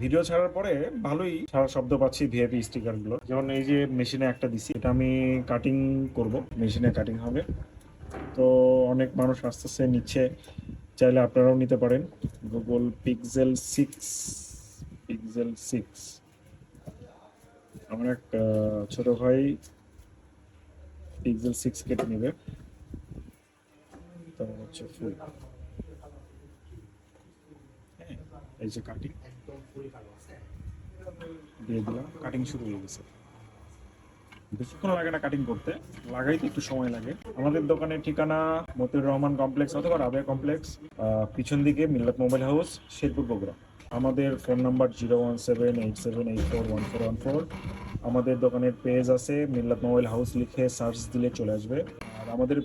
Video ছাড়ার পরে ভালোই সারা শব্দ পাচ্ছি ভিআইপি স্টিকার গুলো। যেমন এই যে মেশিনে একটা দিছি, এটা আমি কাটিং করব, মেশিনে কাটিং হবে। তো অনেক মানুষ আস্তে আস্তে নিচ্ছে, চাইলে আপনারাও নিতে পারেন। গুগল পিক্সেল 6 আমার এক ছোট ভাই পিক্সেল 6 কেটে নেবে। তো হচ্ছে ফুল, হ্যাঁ, এই যে কাটিং দিয়ে দিলাম, কাটিং শুরু হয়ে গেছে। বেশিক্ষণ লাগে না কাটিং করতে, লাগাইতে একটু সময় লাগে। আমাদের দোকানের ঠিকানা মতিউর রহমান কমপ্লেক্স অথবা রাবেয়া কমপ্লেক্স, পিছন দিকে মিল্লাত মোবাইল হাউস, শেরপুর, বগুড়া। আমাদের ফোন নাম্বার 01787841414। আমাদের দোকানের পেজ আছে, মিল্লাত মোবাইল হাউস লিখে সার্চ দিলে চলে আসবে। আর আমাদের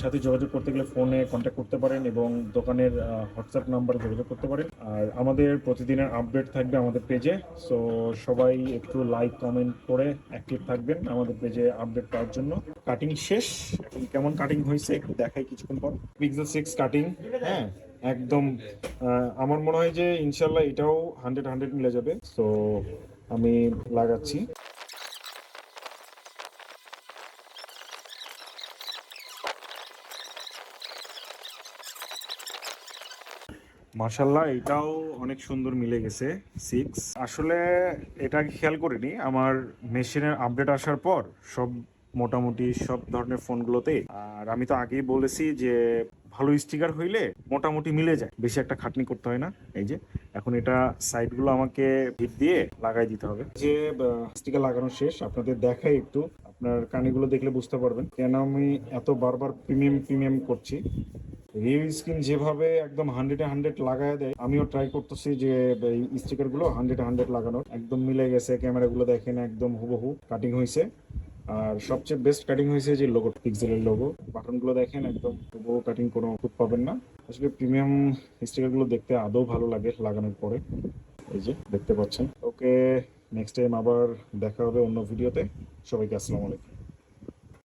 সাথে যোগাযোগ করতে গেলে ফোনে কন্ট্যাক্ট করতে পারেন এবং দোকানের হোয়াটসঅ্যাপ নাম্বারে যোগাযোগ করতে পারেন। আর আমাদের প্রতিদিনের আপডেট থাকবে আমাদের পেজে। সো সবাই একটু লাইক কমেন্ট করে অ্যাক্টিভ থাকবেন আমাদের পেজে আপডেট পাওয়ার জন্য। কাটিং শেষ, এখন কেমন কাটিং হয়েছে একটু দেখাই কিছুক্ষণ পর। পিক্সেল 6 কাটিং, হ্যাঁ, একদম আমার মনে হয় যে ইনশাল্লাহ এটাও 100 মিলে যাবে। সো আমি লাগাচ্ছি। মার্শাল্লাহ, এটাও অনেক সুন্দর মিলে গেছে। 6 আসলে এটা খেয়াল করিনি, আমার মেশিনের আপডেট আসার পর সব মোটামুটি সব ধরনের ফোনগুলোতে। আর আমি তো আগেই বলেছি যে ভালো স্টিকার হইলে মোটামুটি মিলে যায়, বেশি একটা খাটনি করতে হয় না। এই যে এখন এটা সাইডগুলো আমাকে হিট দিয়ে লাগাই দিতে হবে। যে স্টিকার লাগানো শেষ, আপনাদের দেখাই একটু, আপনার কানিগুলো দেখলে বুঝতে পারবেন কেন আমি এত বারবার প্রিমিয়াম প্রিমিয়াম করছি। রিল স্ক্রিন যেভাবে একদম 100-100 লাগায় দেয়, আমিও ট্রাই করতেছি যে এই স্টিকার গুলো 100-100 লাগানোর। একদম মিলে গেছে, ক্যামেরাগুলো দেখেন একদম হুবহু কাটিং হয়েছে। আর সবচেয়ে বেস্ট কাটিং হয়েছে যে লোগো, পিক্সেলের লোগো, বাটনগুলো দেখেন একদম হুবহু কাটিং, কোনো খুঁত পাবেন না। আসলে প্রিমিয়াম স্টিকার গুলো দেখতে আদৌ ভালো লাগে লাগানোর পরে। এই যে দেখতে পাচ্ছেন। ওকে, নেক্সট টাইম আবার দেখা হবে অন্য ভিডিওতে। সবাইকে আসসালামু আলাইকুম।